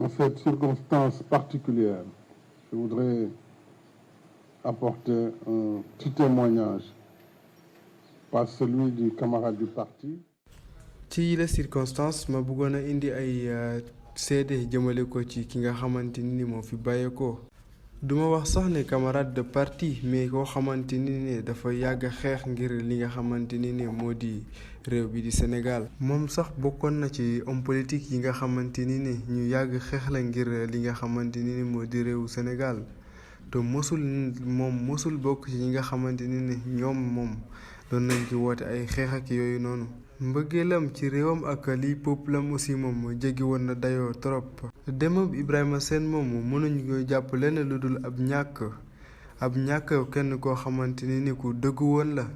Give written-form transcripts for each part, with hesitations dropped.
En cette circonstance particulière, je voudrais apporter un petit témoignage, pas celui du camarade du parti. ci la circonstance ma bëggoon a indi ay seede jëmale ko ci ki nga xamante ni moo fi bàyyeekoo. duma wax sax ne camarade de parti mais koo xamante ni ne dafa yàgg xeex ngir li nga xamante ni ne moo di réew bi di Sénégal. moom sax bokkoon na ci homme politique yi nga xamante ni ne ñu yàgg xeex la ngir li nga xamante ni ne moo di réewu Sénégal te mosul bokk ci ñi nga xamante ni ne moom doon nañ ci woote ay xeex ak yooyu noonu. mbëggeelam ci réewam ak liy peuplem aussi moom jéggi woon na dayoo trop. demam Ibrahima Sène moom mënuñu koy jàpp lenn lu dul ab ñàkk kenn koo xamante ni ku dëggu woon la.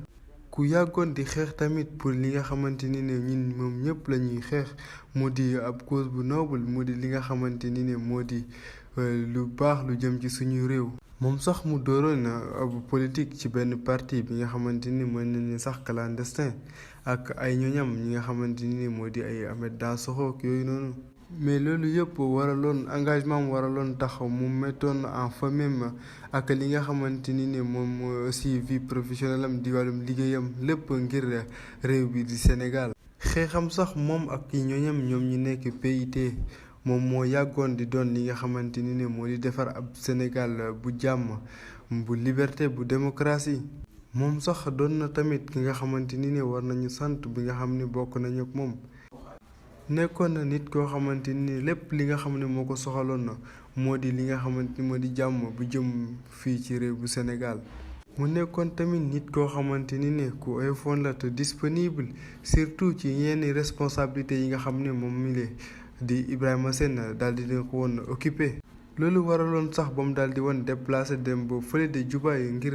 ku yàggoon di xeex tamit pour li nga xamante ni ne ñun moom ñëpp la ñuy xeex mu di ab cause bu noble mu di li nga xamante ni ne moo di lu baax lu jëm ci suñu réew. moom sax mu dooroon ab politique ci benn parti bi nga xamante ni mën nañu sax clandestin ak ay ñoñam ñi nga xamante ni moo di ay Ahmed Dansokho yooyu noonu. mais loolu yëpp waraloon engagement am waraloon tax mu mettoon en famille ak li nga xamante ni ne moom aussi vie professionnelle am di wàllum liggéeyam lépp ngir réew bi di Sénégal. xeexam sax moom ak ñoñam ñoom ñi nekk PIT. moom moo yàggoon di doon li nga xamante ni ne moo di defar ab Sénégal bu jàmm bu liberté bu démocratie. moom sax doon na tamit ki nga xamante ni ne war nañu sant bi nga xam ne bokk nañu ak moom. nekkoon na nit koo xamante ni lépp li nga xam ne moo ko soxaloon na moo di li nga xamante ni moo di jàmm bu jëm fii ci réew bu Sénégal. mu nekkoon tamit nit koo xamante ni ne ku oyofoon la te disponible surtout ci yenn responsabilités yi nga xam ne moom mi di Ibrahima Sène daal di ko woon occupé. loolu waraloon sax ba mu daal di woon déplacé dem ba fële de Juba ngir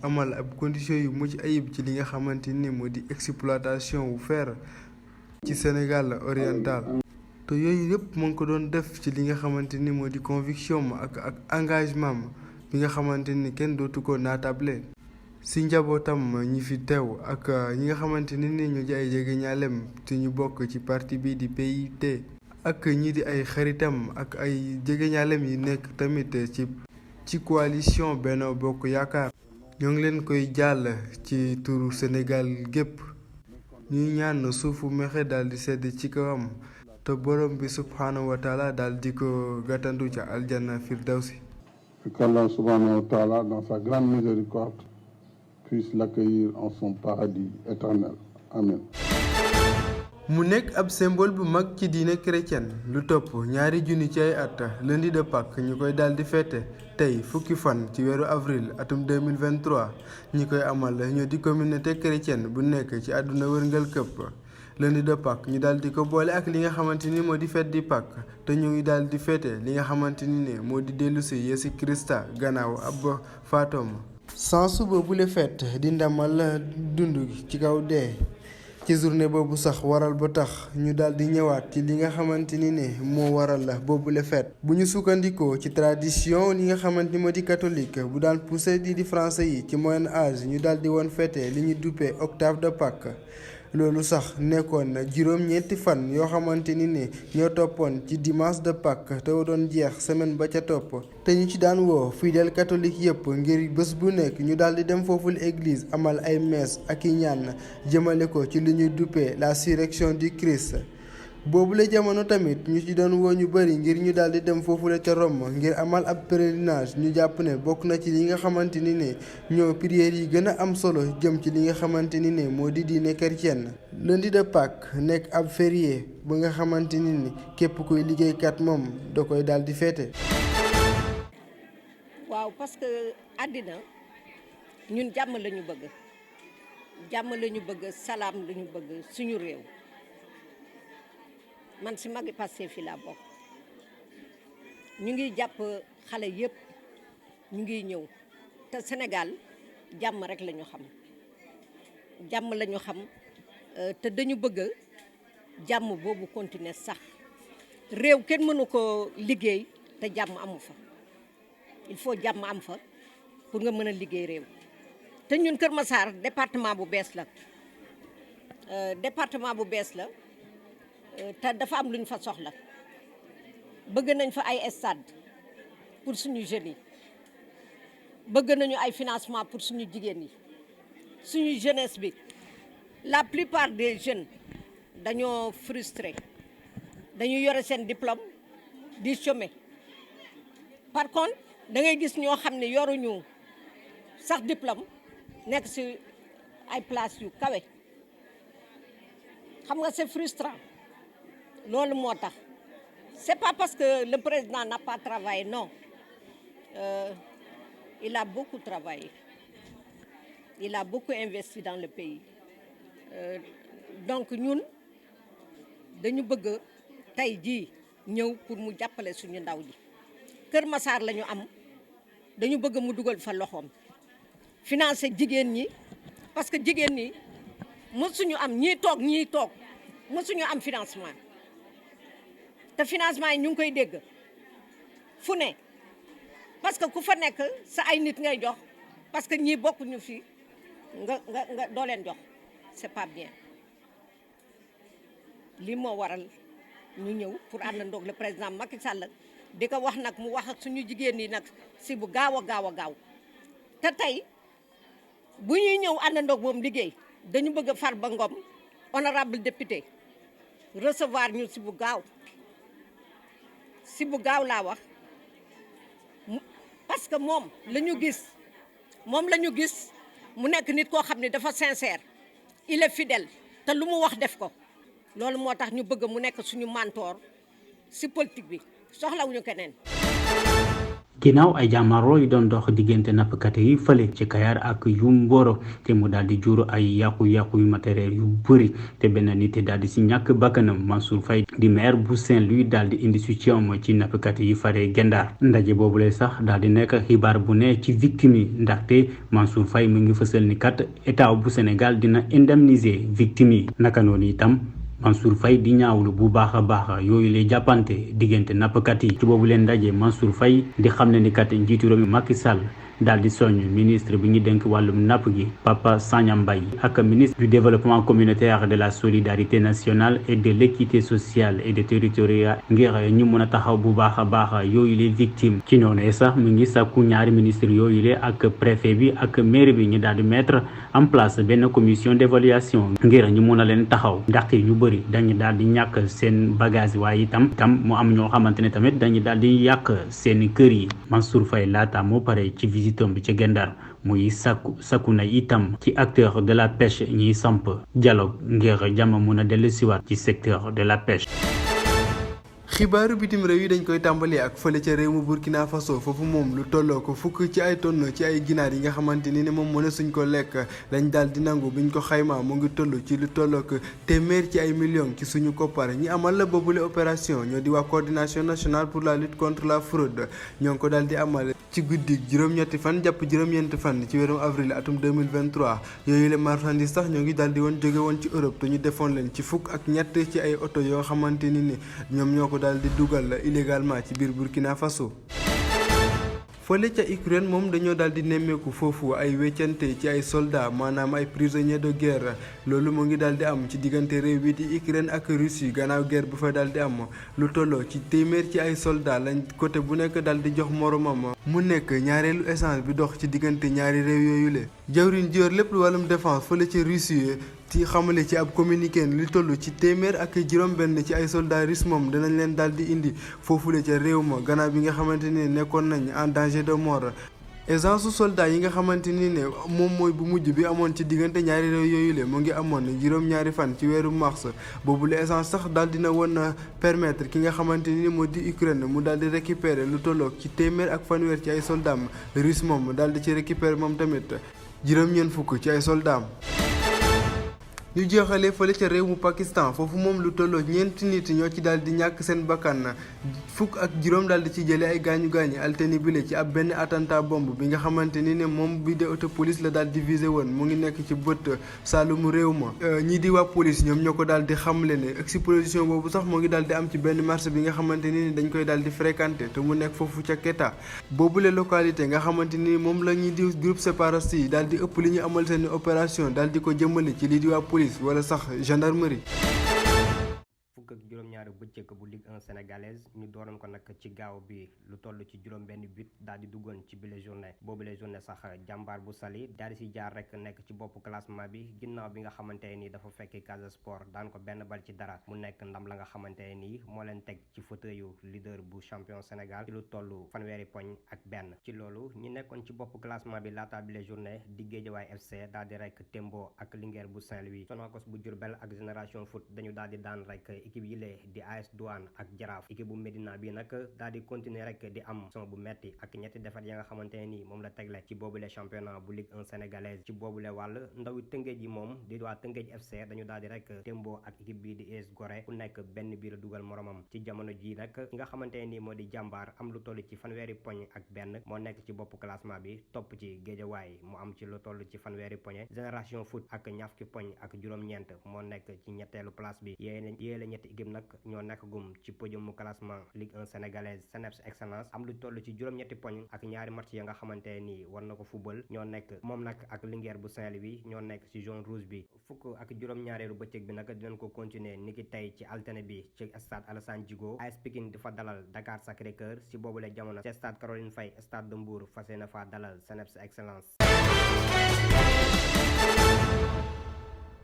amal ab condition yu mucc ayib ci li nga xamante ni moo di exploitation wu fer ci Sénégal oriental. te yooyu yëpp mu ngi ko doon def ci li nga xamante ni moo di conviction ak engagement bi nga xamante ni kenn dootu ko naatable. si njabootam ñi fi teew ak ñi nga xamante ni ñu di ay jegeñaaleem te ñu bokk ci parti bi di PIT. ak ñi di ay xaritam ak ay jegeñaaleem yi nekk tamit ci coalition Benno Bokk Yaakaar. ñoo ngi leen koy jàll ci turu Sénégal gépp. ñuy ñaan suufu mexe daal di sedd ci kawam te borom bi subhanahu wa taala daal di ko gàttandu ca aljanna firdawsi. qu'Allah subhanahu wa taala dans sa grande miséricorde puisse l'accueillir en son paradis éternel. Amen. mu nekk ab symbole bu mag ci diine chrétienne lu topp ñaari junni ci ay at lundi de Pâques ñu koy daal di fête tey fukki fan ci weeru avril atum 2023 ñi koy amal ñoo di communauté chrétienne bu nekk ci àdduna wërngal këpp. lundi de Pâques ñu daal di ko boole ak li nga xamante ni moo di fête di Pâques te ñu ngi daal di fête li nga xamante ni ne moo di dellu si Yeesu Krista gannaaw ab faatoom. sensu boobu la fête di ndamal dund ci kaw dee. ci journée boobu sax waral ba tax ñu daal di ñëwaat ci li nga xamante ni ne moo waral la boobu la fête. bu ñu sukkandikoo ci tradition li nga xamante ni moo di catholique bu daan poussé di français yi ci moyen âge ñu daal di woon fêté li ñu duppee octave de Pâques. loolu sax nekkoon na juróom-ñeenti fan yoo xamante ni ne ñoo toppoon ci dimanche de Pâques te doon jeex semaine ba ca topp. te ñu ci daan woo fidèle catholique yëpp ngir bés bu nekk ñu daal di dem foofu église amal ay messe ak i ñaan jëmale ko ci li ñuy duppee la résurrection du Christ. boobu la jamono tamit ñu ci doon woo ñu bëri ngir ñu daal di dem foofule ca Rome ngir amal ab pèlerinage ñu jàpp ne bokk na ci li nga xamante ni ne ñoo prières yi gën a am solo jëm ci li nga xamante ni ne moo di diine chrétienne. lundi de Pâques nekk ab férié ba nga xamante ni képp kuy liggéeykat moom da koy daal di féete. waaw parce que àddina ñun jàmm la ñu bëgg salaam la ñu bëgg suñu réew. man si magi Pastef fi laa bokk ñu ngi jàpp xale yëpp ñu ngi ñëw te Sénégal jàmm rek la ñu xam te dañu bëgg jàmm boobu continuer sax réew kenn mënu ko liggéey te jàmm amu fa il faut jàmm am fa pour nga mën a liggéey réew te ñun Kër Massar département bu bees la te dafa am lu ñu fa soxla bëgg nañ fa ay stade pour suñu jeunes yi bëgg nañu ay financement pour suñu jigéen yi suñu jeunesse bi la plupart des jeunes dañoo frustré dañu yore seen diplôme di chômer par contre da ngay gis ñoo xam ne yoruñu sax diplôme nekk ci ay place yu kawe xam nga c'est frustrant loolu moo tax c'est pas parce que le président n'a pas travaillé non il a beaucoup travaillé il a beaucoup investi dans le pays donc ñun dañu bëgg tey jii ñëw pour mu jàppale suñu ndaw ji Kër Massar la ñu am dañu bëgg mu dugal fa loxoom financer jigéen ñi parce que jigéen ñi mësuñu am ñii toog mësuñu am financement te financement yi ñu ngi koy dégg fu ne parce que ku fa nekk sa ay nit ngay jox parce que ñii bokkuñu fi nga doo leen jox c'est pas bien lii moo waral ñu ñëw pour àndandoog le président Macky Sall di ko wax nag mu wax ak suñu jigéen ñi nag si bu gaaw a gaaw te tey bu ñuy ñëw àndandoog moom liggéey dañu bëgg Farba Ngom honorable député recevoir ñu si bu gaaw laa wax parce que moom la ñu gis mu nekk nit koo xam ne dafa sincère il est fidèle te lu mu wax def ko loolu moo tax ñu bëgg mu nekk suñu mentor si politique bi soxlawuñu keneen. ginnaaw ay jàmmarloo yu doon dox diggante nappkat yi fële ci Kayar ak yu Mboro te mu daal di jur ay yàqu-yàqu yu matériel yu bëri te benn nit daal di si ñàkk bakkanam Mansour Faye di maire bu Saint-Louis daal di indi soutien ci nappkat yi faree Gendar ndaje boobu lay sax daal di nekk xibaar bu ne ci victime yi ndaxte Mansour Faye mu ngi fësal ni kat état bu Sénégal dina indemniser victime yi naka noonu itam Mansour Faye di ñaawlu bu baax a baax yooyu lay jàppante diggante nappkat yi ci boobu leen ndaje Mansour Faye di xam ne ni kat njiitu réew mi Macky Sall daal di soññ ministre bi ñu dénk wàllum napp gi Papa Sagna Mbaye ak ministre du développement communautaire de la solidarité nationale et de l'équité sociale et de territoriale ngir ñu mën a taxaw bu baax a baax yooyu les victimes ci noonu sax mu ngi sàkku ñaari ministre yooyu le ak préfet bi ak maire bi ñu daal di mettre en place benn commission d'évaluation ngir ñu mën a leen taxaw ndaxte ñu bëri dañu daal di ñàkk seen bagage waaye itam mu am ñoo xamante ne tamit dañu daal di yàq seen kër yi Mansour Faye laata moo pare ci visitom bi ci Gendar muy sakku na itam ci acteur de la pêche ñiy samp dialogue ngir jàmm mun a dellu siwaat ci secteur de la pêche. xibaaru bitim réew yi dañ koy tàmbali ak fële ca réew mu Burkina Faso foofu moom lu tolloo ko fukk ci ay tonnes ci ay ginaar yi nga xamante ni ne moom mën a suñ ko lekk lañ daal di nangu biñ ko xaymaa mu ngi toll ci lu tolloo ko téeméer ci ay millions ci suñu koppar ñi amal la boobule opération ñoo di waa coordination nationale pour la lutte contre la fraude ñoo ngi ko daal di amal ci guddi juróom-ñetti fan jàpp juróom-ñeenti fan ci weerum avril atum 2023 yooyu le marchandises sax ñoo ngi daal di woon jóge woon ci Europe te ñu defoon leen ci fukk ak ñett ci ay oto yoo xamante ni ñoom ñoo ko daal di dugal illégalement ci biir Burkina Faso. fële ca Ukraine moom dañoo daal di nemmeeku foofu ay weccante ci ay soldats maanaam ay prisonniers de guerre loolu mu ngi daal di am ci diggante réew bi di Ukraine ak Russie gannaaw guerre bu fa daal di am lu tolloo ci téeméer ci ay soldats lañ côté bu nekk daal di jox moromam mu nekk ñaareelu échange bi dox ci diggante ñaari réew yooyu la jawriñ jior lépp lu wàllum défense fële ca Russie ci xamale ci ab communiqué li toll ci téeméer ak juróom-benn ci ay soldats russes moom danañ leen daal di indi foofule ca réew ma gannaaw bi nga xamante ni nekkoon nañ en danger de mort. essence su soldats yi nga xamante ni ne moom mooy bu mujj bi amoon ci diggante ñaari réew yooyu le mu ngi amoon juróom-ñaari fan ci weeru mars boobu la essence sax daal dina woon permettre ki nga xamante ni moo di Ukraine mu daal di récupérer lu tolloog ci téeméer ak fanweer ci ay soldats russes moom daal di ci récupérer moom tamit juróom-ñeent fukk ci ay soldats. ñu jeexalee fële ca réew mu Pakistan foofu moom lu tolloo ñeenti nit ñoo ci daal di ñàkk seen bakkan fukk ak juróom daal di ci jëlee ay gaañu-gaañu altine bile ci ab benn attentat bombe bi nga xamante ni ne moom bi de auto police la daal di visé woon mu ngi nekk ci bët saalumu réew ma ñii di waa police ñoom ñoo ko daal di xamle ne explosion boobu sax mu ngi daal di am ci benn marché bi nga xamante ni dañ koy daal di fréquenté te mu nekk foofu ca Keita boobule localité nga xamante ni moom la ñuy di groupe séparatiste yi daal di ëpp li ñu amal seen opération daal di ko jëmale ci lii di waa wala sax gendarmerie. fu fukk ak juróom-ñaari bëccëg bu Ligue 1 sénégalaise ñu dooroon ko nag ci gaaw bi lu toll ci juróom-benn but daal di duggoon ci bile journée boobule journée sax jàmbaar bu Saly daal di si jaar rek nekk ci bopp classement bi ginnaaw bi nga xamante ni dafa fekk Casa Sport daan ko benn bal ci dara mu nekk ndam la nga xamante ni moo leen teg ci fauteuil leader bu champion Sénégal ci lu toll fanweeri poñ ak benn. ci loolu ñi nekkoon ci bopp classement bi laata bile journée di Guédiawaye FC daal di rek témboo ak Linguère bu Saint-Louis. Sonacos bu Diourbel ak Génération Foot dañu daal di daan rek équipe yi lee di AS Douane ak Jaraaf. équipe bu Médina bi nag daal di continuer rek di am son bu metti ak ñetti defet ya nga xamante ni moom la tegle ci boobule championnat bu Ligue 1 sénégalaise. ci boobule wàll ndawi Tëngéej yi moom di waa Tëngéej FC dañu daal di rek témboo ak équipe bii di AS Gorée ku nekk benn biir dugal moromam. ci jamono ji nag ki nga xamante ni moo di jàmbaar am lu toll ci fanweeri poñ ak benn moo nekk ci bopp classement bi topp ci Guédiawaye mu am ci lu toll ci fanweeri poñ. Génération Foot ak ñaar fukki poñ ak juróom-ñeent moo nekk ci ñetteelu place bi yée la ñetti équipe nag ñoo nekk gum ci podium mu classement Ligue 1 sénégalaise. Seneps Excellence am lu toll ci juróom-ñetti poñ ak ñaari match ya nga xamante ni war na ko football ñoo nekk moom nag ak Linguère bu Saint-Louis ñoo nekk ci jaune rouge bi. fukk ak juróom-ñaareelu bëccëg bi nag dinañ ko continuer niki tey ci altine bi ci stade Alassane Djigo. AS Pikine di fa dalal Dakar Sacré-Cœur si boobule jamono ci stade Caroline Faye stade de Mbour fas yéene fa dalal Seneps Excellence.